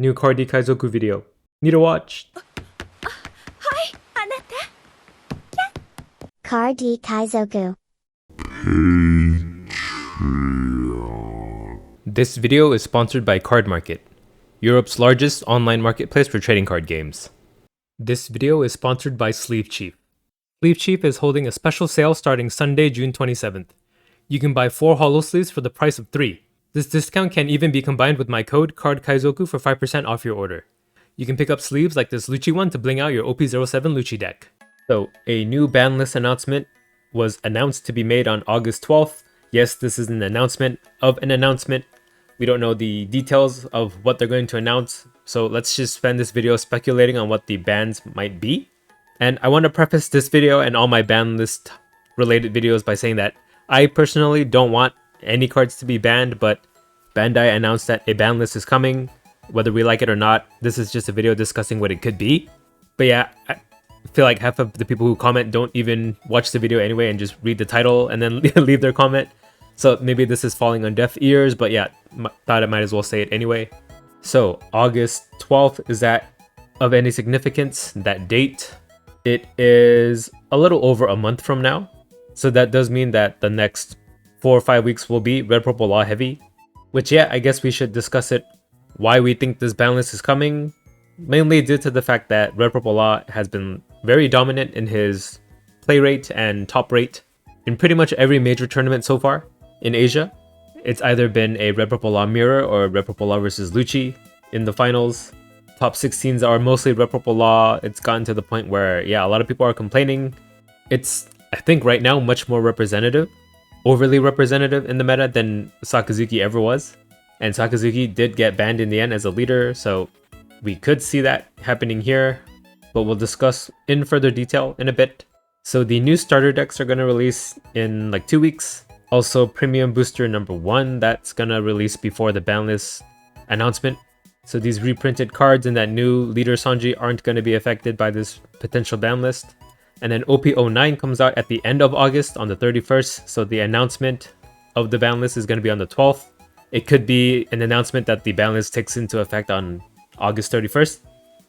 New Cardi Kaizoku video. Need to watch. Hi, Anata. Cardi Kaizoku. This video is sponsored by Card Market, Europe's largest online marketplace for trading card games. This video is sponsored by Sleeve Chief. Sleeve Chief is holding a special sale starting Sunday, June 27th. You can buy 4 holo sleeves for the price of 3. This discount can even be combined with my code CARDKaizoku for 5% off your order. You can pick up sleeves like this Lucci one to bling out your OP07 Lucci deck. So, a new ban list announcement was announced to be made on August 12th. Yes, this is an announcement of an announcement. We don't know the details of what they're going to announce, so let's just spend this video speculating on what the bans might be. And I want to preface this video and all my ban list related videos by saying that I personally don't want any cards to be banned, but Bandai announced that a ban list is coming. Whether we like it or not, this is just a video discussing what it could be. But yeah, I feel like half of the people who comment don't even watch the video anyway and just read the title and then leave their comment. So maybe this is falling on deaf ears, but yeah, thought I might as well say it anyway. So August 12th, is that of any significance? That date? It is a little over a month from now. So that does mean that the next 4 or 5 weeks will be Red Purple Law heavy. Which yeah, I guess we should discuss it. Why we think this ban list is coming. Mainly due to the fact that Red Purple Law has been very dominant in his play rate and top rate in pretty much every major tournament so far in Asia. It's either been a Red Purple Law mirror or Red Purple Law versus Lucci in the finals. Top 16s are mostly Red Purple Law. It's gotten to the point where, yeah, a lot of people are complaining. It's, I think right now, much more representative, overly representative in the meta than Sakazuki ever was. And Sakazuki did get banned in the end as a leader, so we could see that happening here, but we'll discuss in further detail in a bit. So the new starter decks are going to release in like 2 weeks. Also, Premium Booster number 1, that's going to release before the ban list announcement. So these reprinted cards in that new leader Sanji aren't going to be affected by this potential ban list. And then OP09 comes out at the end of August on the 31st, so the announcement of the ban list is going to be on the 12th. It could be an announcement that the ban list takes into effect on August 31st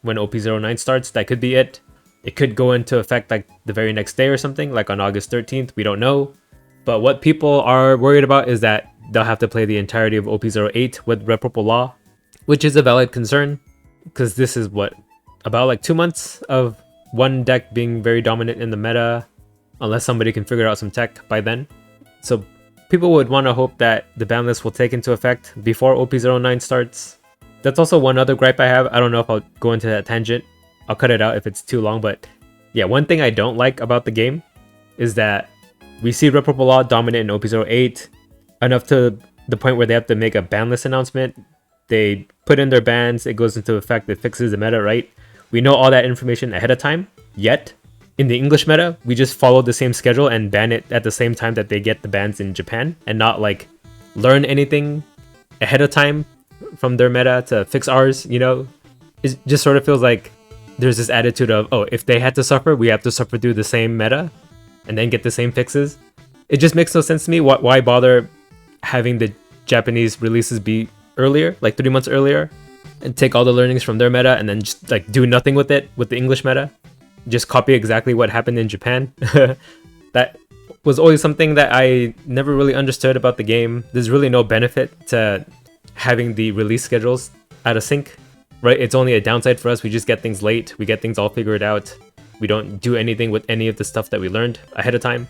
when OP09 starts. That could be it. It could go into effect like the very next day or something, like on August 13th. We don't know. But what people are worried about is that they'll have to play the entirety of OP08 with Red Purple Law, which is a valid concern because this is what, about like 2 months of one deck being very dominant in the meta, unless somebody can figure out some tech by then. So people would want to hope that the ban list will take into effect before OP09 starts. That's also one other gripe I have. I don't know if I'll go into that tangent. I'll cut it out if it's too long, but yeah, one thing I don't like about the game is that we see Red Purple Law dominant in OP08 enough to the point where they have to make a ban list announcement. They put in their bans, it goes into effect, it fixes the meta, right? We know all that information ahead of time, yet in the English meta, we just follow the same schedule and ban it at the same time that they get the bans in Japan and not like learn anything ahead of time from their meta to fix ours, you know? It just sort of feels like there's this attitude of, oh, if they had to suffer, we have to suffer through the same meta and then get the same fixes. It just makes no sense to me. Why bother having the Japanese releases be earlier, like 3 months earlier, and take all the learnings from their meta and then just like do nothing with it with the English meta? Just copy exactly what happened in Japan. That was always something that I never really understood about the game. There's really no benefit to having the release schedules out of sync, right? It's only a downside for us. We just get things late. We get things all figured out. We don't do anything with any of the stuff that we learned ahead of time.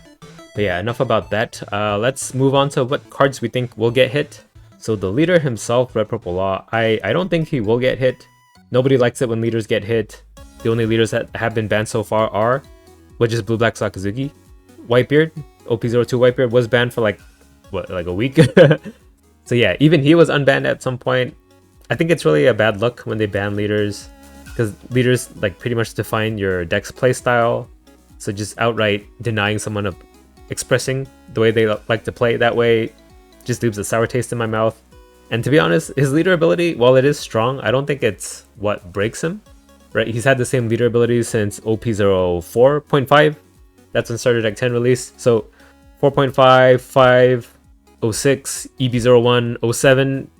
But yeah, enough about that. Let's move on to what cards we think will get hit. So the leader himself, Red Purple Law, I don't think he will get hit. Nobody likes it when leaders get hit. The only leaders that have been banned so far are, which is Blue Black Sakazuki. Whitebeard, OP02 Whitebeard was banned for like a week? So yeah, even he was unbanned at some point. I think it's really a bad look when they ban leaders, because leaders like pretty much define your deck's playstyle. So just outright denying someone of expressing the way they like to play that way just leaves a sour taste in my mouth. And to be honest, his leader ability, while it is strong, I don't think it's what breaks him. Right, he's had the same leader abilities since OP04.5. That's when starter deck 10 released. So 4.5, 5, 06, EB01, 07,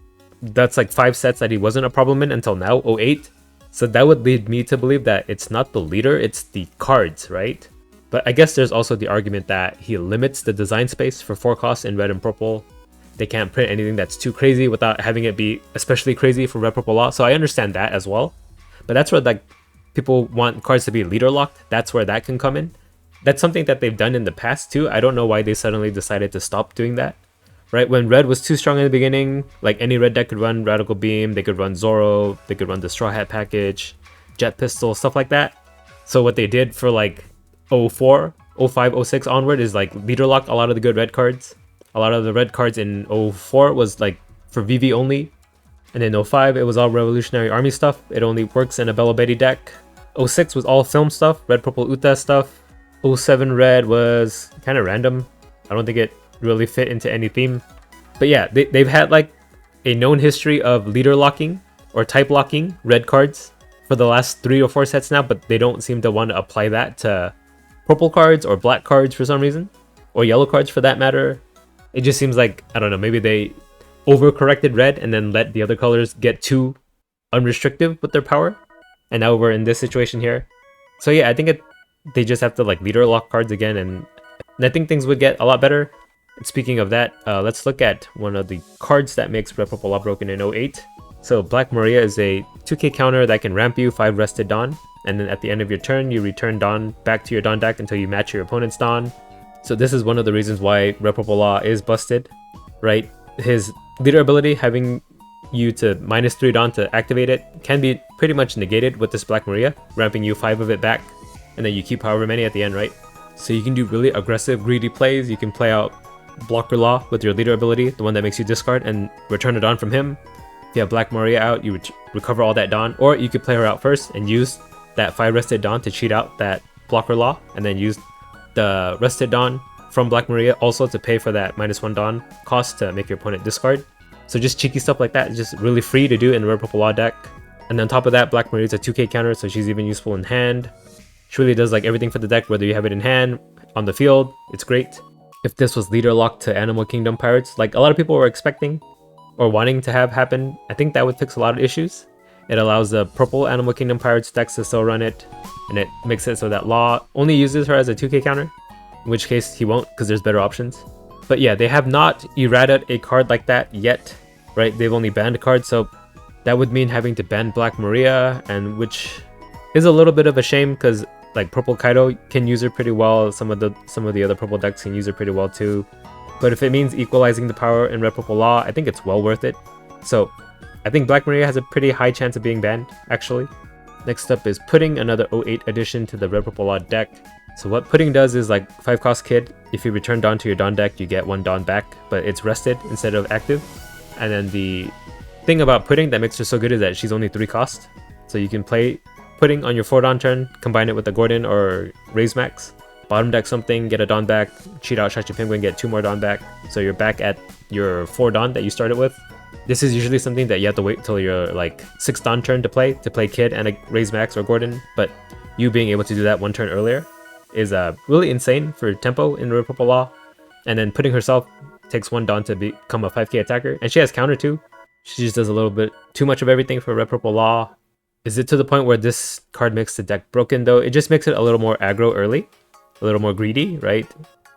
that's like 5 sets that he wasn't a problem in until now, 08. So that would lead me to believe that it's not the leader, it's the cards, right? But I guess there's also the argument that he limits the design space for 4 costs in red and purple. They can't print anything that's too crazy without having it be especially crazy for red purple law. So I understand that as well. But that's where like people want cards to be leader locked. That's where that can come in. That's something that they've done in the past too. I don't know why they suddenly decided to stop doing that. Right, when red was too strong in the beginning, like any red deck could run Radical Beam, they could run Zoro, they could run the Straw Hat package, Jet Pistol, stuff like that. So what they did for like 04, 05, 06 onward is like leader lock a lot of the good red cards. A lot of the red cards in 04 was like for VV only. And in 05, it was all Revolutionary Army stuff. It only works in a Bello Betty deck. 06 was all film stuff, red, purple, Uta stuff. 07 red was kind of random. I don't think it really fit into any theme. But yeah, they've had like a known history of leader locking or type locking red cards for the last 3 or 4 sets now, but they don't seem to want to apply that to purple cards or black cards for some reason, or yellow cards for that matter. It just seems like, I don't know, maybe they overcorrected red and then let the other colors get too unrestrictive with their power, and now we're in this situation here. So yeah, I think they just have to like leader lock cards again, and I think things would get a lot better. Speaking of that, let's look at one of the cards that makes red purple law broken in 08. So Black Maria is a 2k counter that can ramp you 5 rested Dawn, and then at the end of your turn you return Dawn back to your Dawn deck until you match your opponent's Dawn. So this is one of the reasons why red purple law is busted, right? His leader ability, having you to -3 Dawn to activate it, can be pretty much negated with this Black Maria, ramping you 5 of it back, and then you keep however many at the end, right? So you can do really aggressive, greedy plays. You can play out Blocker Law with your leader ability, the one that makes you discard, and return a Dawn from him. If you have Black Maria out, you recover all that Dawn, or you could play her out first and use that 5 rested Dawn to cheat out that Blocker Law, and then use the rested Dawn from Black Maria also to pay for that -1 Dawn cost to make your opponent discard. So just cheeky stuff like that is just really free to do in a red purple law deck. And on top of that, Black Maria is a 2k counter, so she's even useful in hand. She really does like everything for the deck, whether you have it in hand, on the field, it's great. If this was leader locked to Animal Kingdom Pirates, like a lot of people were expecting or wanting to have happen, I think that would fix a lot of issues. It allows the purple Animal Kingdom Pirates decks to still run it, and it makes it so that Law only uses her as a 2k counter, in which case he won't because there's better options. But yeah, they have not errated a card like that yet, right? They've only banned a card, so that would mean having to ban Black Maria, and which is a little bit of a shame because like purple Kaido can use her pretty well. Some of the other purple decks can use her pretty well too. But if it means equalizing the power in red purple law, I think it's well worth it. So I think Black Maria has a pretty high chance of being banned, actually. Next up is Pudding, another 08 addition to the red purple law deck. So what Pudding does is like 5 cost kid. If you return Dawn to your Dawn deck, you get 1 Dawn back, but it's rested instead of active. And then the thing about Pudding that makes her so good is that she's only 3 cost. So you can play Pudding on your 4 Dawn turn, combine it with a Gordon or Raise Max, bottom deck something, get a Dawn back, cheat out Shachi Penguin, get 2 more Dawn back. So you're back at your 4 Dawn that you started with. This is usually something that you have to wait till your like 6th Dawn turn to play Kid and a Raise Max or Gordon, but you being able to do that 1 turn earlier is really insane for tempo in red purple law. And then Pudding herself takes 1 Dawn to become a 5k attacker, and she has counter too. She just does a little bit too much of everything for red purple law. Is it to the point where this card makes the deck broken though? It just makes it a little more aggro early, a little more greedy, right?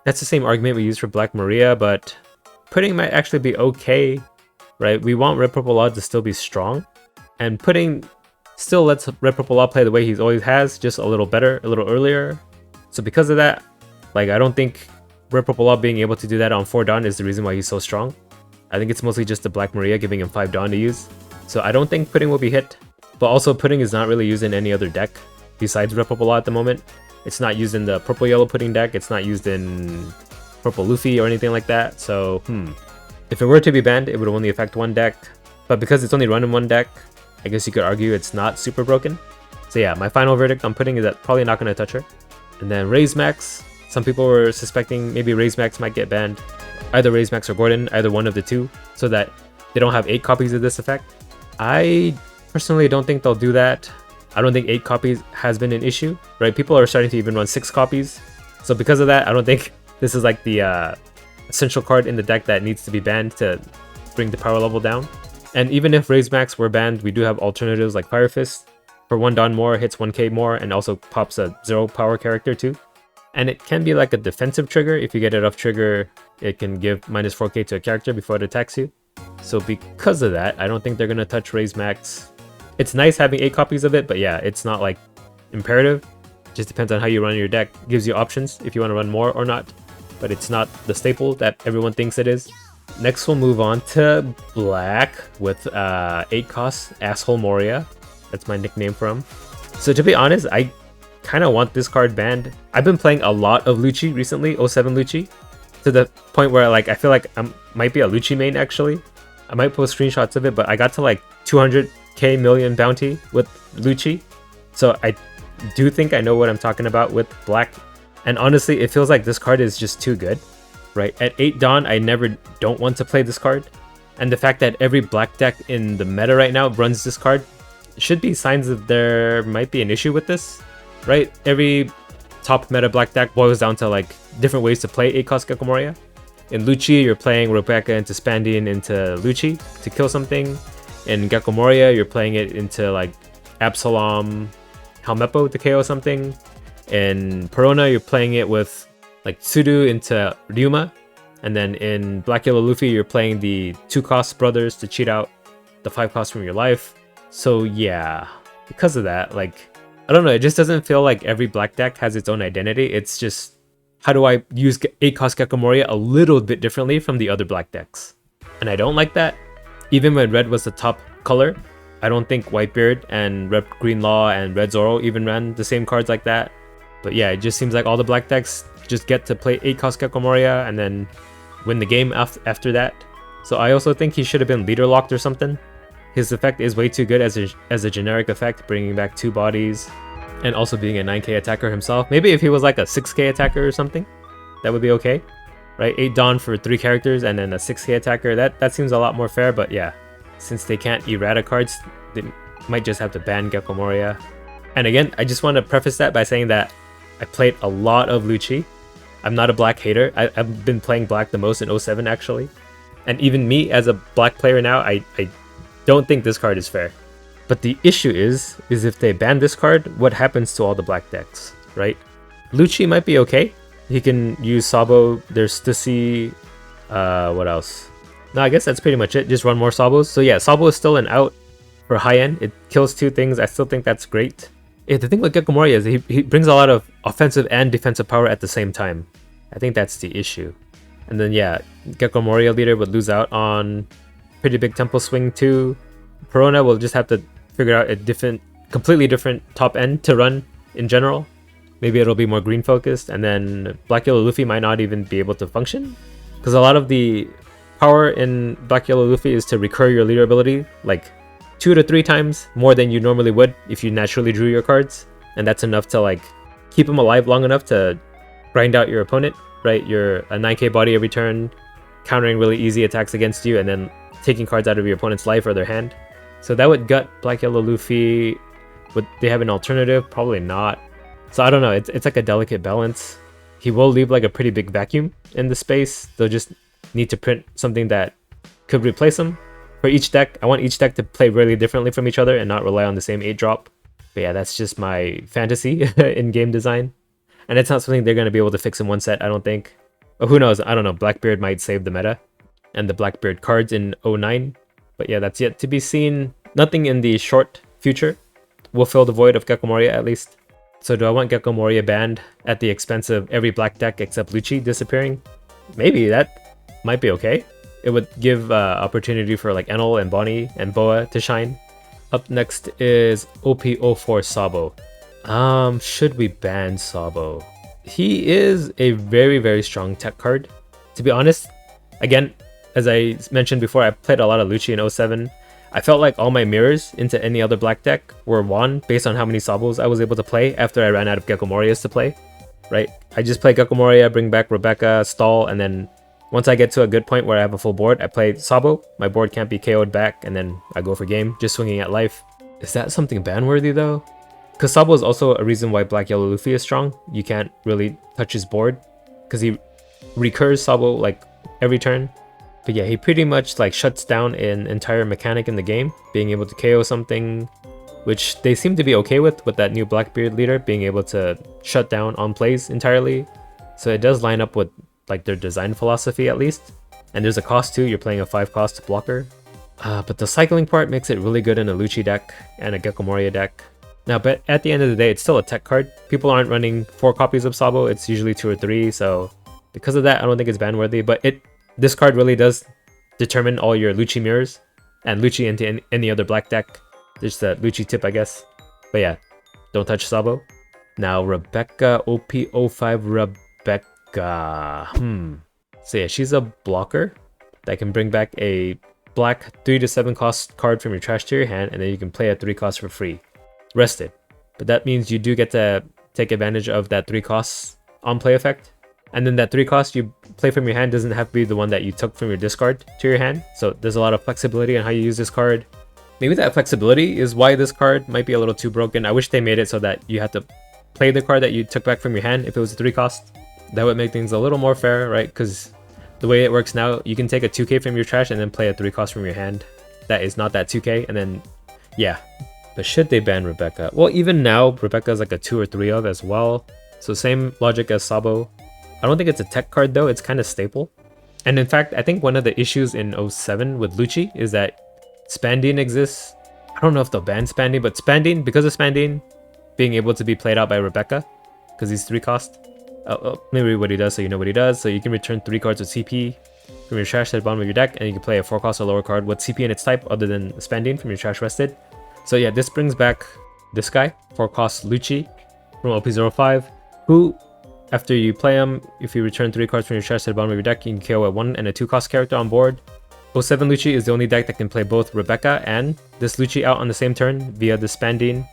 That's the same argument we use for Black Maria, but Pudding might actually be okay, right? We want red purple law to still be strong, and Pudding still lets red purple law play the way he always has, just a little better, a little earlier. So because of that, like I don't think red purple law being able to do that on 4 Dawn is the reason why he's so strong. I think it's mostly just the Black Maria giving him 5 Dawn to use. So I don't think Pudding will be hit. But also Pudding is not really used in any other deck besides red purple law at the moment. It's not used in the purple yellow Pudding deck. It's not used in purple Luffy or anything like that. So if it were to be banned, it would only affect 1 deck. But because it's only run in 1 deck, I guess you could argue it's not super broken. So yeah, my final verdict on Pudding is that probably not going to touch her. And then Raise Max. Some people were suspecting maybe Raise Max might get banned. Either Raise Max or Gordon, either one of the two, so that they don't have 8 copies of this effect. I personally don't think they'll do that. I don't think 8 copies has been an issue, right? People are starting to even run 6 copies. So because of that, I don't think this is like the essential card in the deck that needs to be banned to bring the power level down. And even if Raise Max were banned, we do have alternatives like Fire Fist. For 1 Dawn more, hits 1k more, and also pops a 0 power character too. And it can be like a defensive trigger. If you get it off trigger, it can give -4k to a character before it attacks you. So because of that, I don't think they're going to touch Raise Max. It's nice having 8 copies of it, but yeah, it's not like imperative. Just depends on how you run your deck. Gives you options if you want to run more or not. But it's not the staple that everyone thinks it is. Next we'll move on to black with 8 cost Asshole Moria. That's my nickname for him. So to be honest, I kind of want this card banned. I've been playing a lot of Lucci recently, 07 Lucci, to the point where like I feel like I might be a Lucci main actually. I might post screenshots of it, but I got to like 200k million bounty with Lucci. So I do think I know what I'm talking about with black. And honestly, it feels like this card is just too good, right? At 8 Dawn, I never don't want to play this card. And the fact that every black deck in the meta right now runs this card should be signs that there might be an issue with this, right? Every top meta black deck boils down to like different ways to play 8 cost Gecko Moria. In Lucci, you're playing Rebecca into Spandian into Lucci to kill something. In Gecko Moria, you're playing it into like Absalom Helmeppo to KO something. In Perona, you're playing it with like Tsudu into Ryuma. And then in Black Yellow Luffy, you're playing the 2 cost brothers to cheat out the 5 costs from your life. So yeah, because of that, like, I don't know, it just doesn't feel like every black deck has its own identity. It's just, how do I use 8 cost Gecko Moria a little bit differently from the other black decks? And I don't like that. Even when red was the top color, I don't think Whitebeard and Red Green Law and Red Zoro even ran the same cards like that. But yeah, it just seems like all the black decks just get to play 8 cost Gecko Moria and then win the game after that. So I also think he should have been leader locked or something. His effect is way too good as a generic effect, bringing back 2 bodies and also being a 9k attacker himself. Maybe if he was like a 6k attacker or something, that would be okay, right? 8 Dawn for 3 characters and then a 6k attacker, that seems a lot more fair. But yeah, since they can't errata cards, they might just have to ban Gecko Moria. And again, I just want to preface that by saying that I played a lot of Lucci. I'm not a black hater. I've been playing black the most in 07 actually. And even me as a black player now, I don't think this card is fair. But the issue is if they ban this card, what happens to all the black decks, right? Lucci might be okay. He can use Sabo, there's Stussy, what else? No, I guess that's pretty much it. Just run more Sabos. So yeah, Sabo is still an out for high end. It kills 2 things. I still think that's great. Yeah, the thing with Gecko Moria is he brings a lot of offensive and defensive power at the same time. I think that's the issue. And then yeah, Gecko Moria leader would lose out on pretty big tempo swing too. Perona will just have to figure out a completely different top end to run in general. Maybe it'll be more green focused, and then Black Yellow Luffy might not even be able to function. Because a lot of the power in Black Yellow Luffy is to recur your leader ability like 2 to 3 times more than you normally would if you naturally drew your cards. And that's enough to like keep him alive long enough to grind out your opponent, right? You're a 9k body every turn, countering really easy attacks against you, and then taking cards out of your opponent's life or their hand. So that would gut Black Yellow Luffy. Would they have an alternative? Probably not. So I don't know, it's like a delicate balance. He will leave like a pretty big vacuum in the space. They'll just need to print something that could replace him. For each deck, I want each deck to play really differently from each other and not rely on the same 8 drop. But yeah, that's just my fantasy in game design. And it's not something they're going to be able to fix in one set, I don't think. But who knows, I don't know, Blackbeard might save the meta and the Blackbeard cards in 09. But yeah, that's yet to be seen. Nothing in the short future will fill the void of Gecko Moria at least. So do I want Gecko Moria banned at the expense of every black deck except Lucci disappearing? Maybe, that might be okay. It would give opportunity for like Enel and Bonnie and Boa to shine. Up next is OP04 Sabo. Should we ban Sabo? He is a very, very strong tech card. To be honest, again, as I mentioned before, I played a lot of Lucci in 07. I felt like all my mirrors into any other black deck were won based on how many Sabos I was able to play after I ran out of Gecko Morias to play, right? I just play Gecko Moria, bring back Rebecca, stall, and then once I get to a good point where I have a full board, I play Sabo. My board can't be KO'd back, and then I go for game, just swinging at life. Is that something ban-worthy though? Because Sabo is also a reason why Black Yellow Luffy is strong. You can't really touch his board because he recurs Sabo like every turn. But yeah, he pretty much like shuts down an entire mechanic in the game, being able to KO something, which they seem to be okay with that new Blackbeard leader being able to shut down on plays entirely. So it does line up with like their design philosophy at least. And there's a cost too, you're playing a 5 cost blocker. But the cycling part makes it really good in a Lucci deck and a Gecko Moria deck. Now, but at the end of the day, it's still a tech card. People aren't running 4 copies of Sabo, it's usually 2 or 3, so because of that, I don't think it's ban worthy, but this card really does determine all your Lucci mirrors, and Lucci into any other black deck. There's the Lucci tip, I guess. But yeah, don't touch Sabo. Now, Rebecca, OP05 Rebecca. So yeah, she's a blocker that can bring back a black 3 to 7 cost card from your trash to your hand, and then you can play a 3 cost for free. Rested. But that means you do get to take advantage of that 3 costs on play effect. And then that 3 cost you play from your hand doesn't have to be the one that you took from your discard to your hand. So there's a lot of flexibility on how you use this card. Maybe that flexibility is why this card might be a little too broken. I wish they made it so that you had to play the card that you took back from your hand if it was a 3 cost. That would make things a little more fair, right? Because the way it works now, you can take a 2k from your trash and then play a 3 cost from your hand. That is not that 2k, and then, yeah. But should they ban Rebecca? Well, even now, Rebecca is like a 2 or 3 of as well. So same logic as Sabo. I don't think it's a tech card though, it's kind of staple. And in fact, I think one of the issues in 07 with Lucci is that Spandine exists. I don't know if they'll ban Spandine, but Spandine, because of Spandine being able to be played out by Rebecca, because he's 3 cost. Let me read what he does so you know what he does. So you can return 3 cards with CP from your trash to the bottom of your deck, and you can play a 4 cost or lower card with CP in its type other than Spandine from your trash rested. So yeah, this brings back this guy, 4 cost Lucci from OP05, who, after you play him, if you return 3 cards from your trash to the bottom of your deck, you can KO a 1 and a 2 cost character on board. 07 Lucci is the only deck that can play both Rebecca and this Lucci out on the same turn via the Spandine.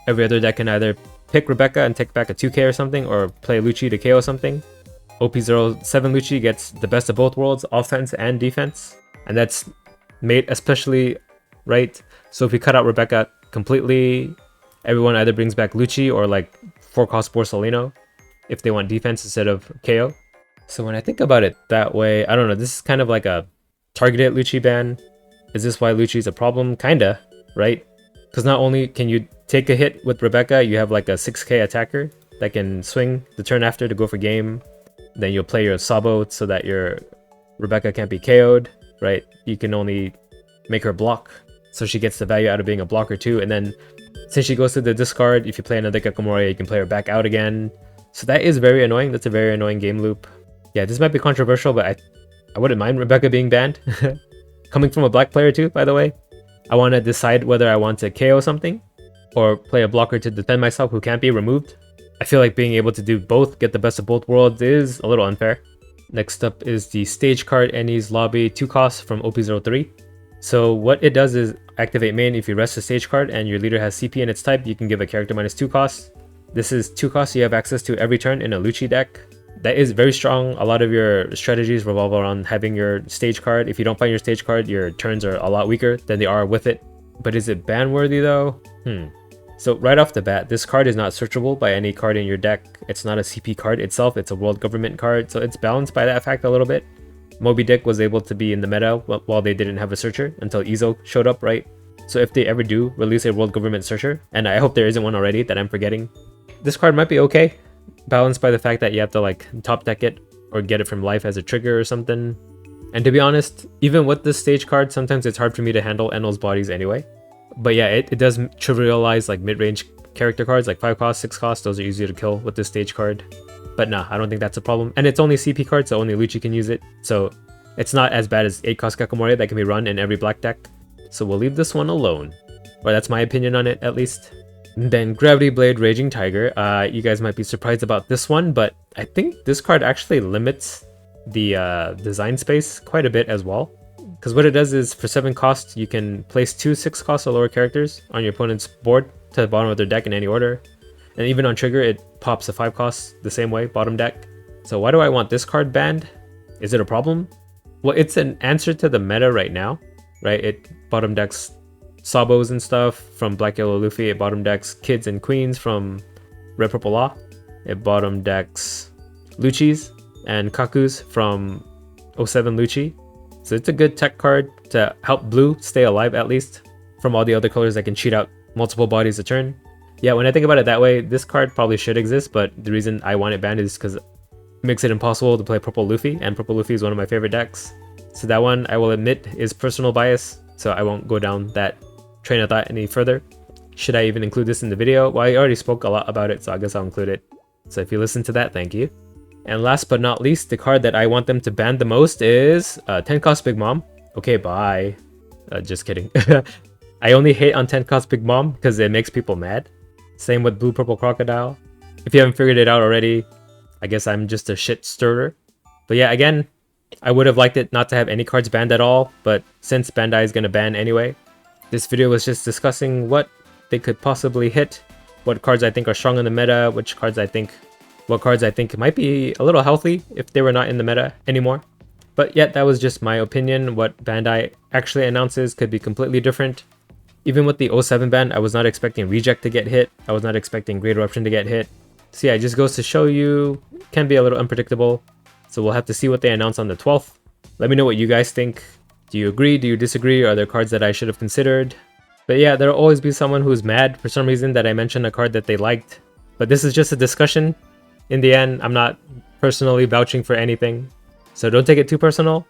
Every other deck can either pick Rebecca and take back a 2k or something, or play Lucci to KO something. OP07 Lucci gets the best of both worlds, offense and defense, and that's made especially right. So if we cut out Rebecca completely, everyone either brings back Lucci or like 4 cost Borsalino if they want defense instead of KO. So when I think about it that way, I don't know, this is kind of like a targeted Lucci ban. Is this why Lucci is a problem? Kinda, right? Because not only can you take a hit with Rebecca, you have like a 6k attacker that can swing the turn after to go for game. Then you'll play your Sabo so that your Rebecca can't be KO'd, right? You can only make her block, so she gets the value out of being a blocker too. And then since she goes to the discard, if you play another Gecko Moria, you can play her back out again. So that is very annoying. That's a very annoying game loop. Yeah, this might be controversial, but I wouldn't mind Rebecca being banned. Coming from a black player too, by the way. I want to decide whether I want to KO something or play a blocker to defend myself who can't be removed. I feel like being able to do both, get the best of both worlds, is a little unfair. Next up is the stage card Annie's Lobby 2 cost from OP03. So what it does is activate main. If you rest a stage card and your leader has CP in its type, you can give a character -2 costs. This is 2 costs you have access to every turn in a Lucci deck. That is very strong. A lot of your strategies revolve around having your stage card. If you don't find your stage card, your turns are a lot weaker than they are with it. But is it ban worthy though? So right off the bat, this card is not searchable by any card in your deck. It's not a CP card itself, it's a world government card, so it's balanced by that fact a little bit. Moby Dick was able to be in the meta while they didn't have a searcher until Izo showed up, right? So if they ever do release a world government searcher, and I hope there isn't one already that I'm forgetting, this card might be okay, balanced by the fact that you have to like top deck it or get it from life as a trigger or something. And to be honest, even with this stage card, sometimes it's hard for me to handle Enel's bodies anyway. But yeah, it does trivialize like mid-range character cards like 5 cost, 6 cost. Those are easier to kill with this stage card. But nah, I don't think that's a problem. And it's only CP card, so only Lucci can use it. So it's not as bad as 8 cost Gecko Moria that can be run in every black deck. So we'll leave this one alone. Or that's my opinion on it, at least. Then Gravity Blade Raging Tiger. You guys might be surprised about this one, but I think this card actually limits the design space quite a bit as well. Because what it does is for 7 costs, you can place 2 6 cost or lower characters on your opponent's board to the bottom of their deck in any order. And even on trigger, it pops a 5 cost the same way, bottom deck. So why do I want this card banned? Is it a problem? Well, it's an answer to the meta right now, right? It bottom decks Sabos and stuff from Black Yellow Luffy. It bottom decks Kids and Queens from Red Purple Law. It bottom decks Lucci's and Kaku's from 07 Lucci. So it's a good tech card to help blue stay alive at least from all the other colors that can cheat out multiple bodies a turn. Yeah, when I think about it that way, this card probably should exist, but the reason I want it banned is because it makes it impossible to play Purple Luffy, and Purple Luffy is one of my favorite decks. So that one, I will admit, is personal bias, so I won't go down that train of thought any further. Should I even include this in the video? Well, I already spoke a lot about it, so I guess I'll include it. So if you listen to that, thank you. And last but not least, the card that I want them to ban the most is 10 cost Big Mom. Okay, bye. Just kidding. I only hate on 10 cost Big Mom because it makes people mad. Same with Blue Purple Crocodile. If you haven't figured it out already, I guess I'm just a shit stirrer. But yeah, again, I would have liked it not to have any cards banned at all, but since Bandai is going to ban anyway, this video was just discussing what they could possibly hit, what cards I think are strong in the meta, what cards I think might be a little healthy if they were not in the meta anymore. But yet, that was just my opinion. What Bandai actually announces could be completely different. Even with the 07 ban, I was not expecting Reject to get hit. I was not expecting Great Eruption to get hit. So yeah, it just goes to show you, can be a little unpredictable. So we'll have to see what they announce on the 12th. Let me know what you guys think. Do you agree? Do you disagree? Are there cards that I should have considered? But yeah, there'll always be someone who's mad for some reason that I mentioned a card that they liked. But this is just a discussion. In the end, I'm not personally vouching for anything. So don't take it too personal.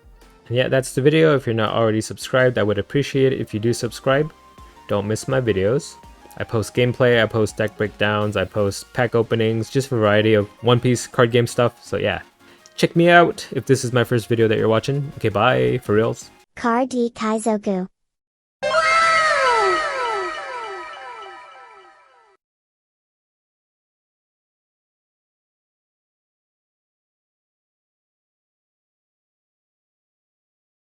And yeah, that's the video. If you're not already subscribed, I would appreciate it if you do subscribe. Don't miss my videos. I post gameplay, I post deck breakdowns, I post pack openings, just a variety of One Piece card game stuff. So yeah, check me out if this is my first video that you're watching. Okay, bye, for reals. Card D Kaizoku.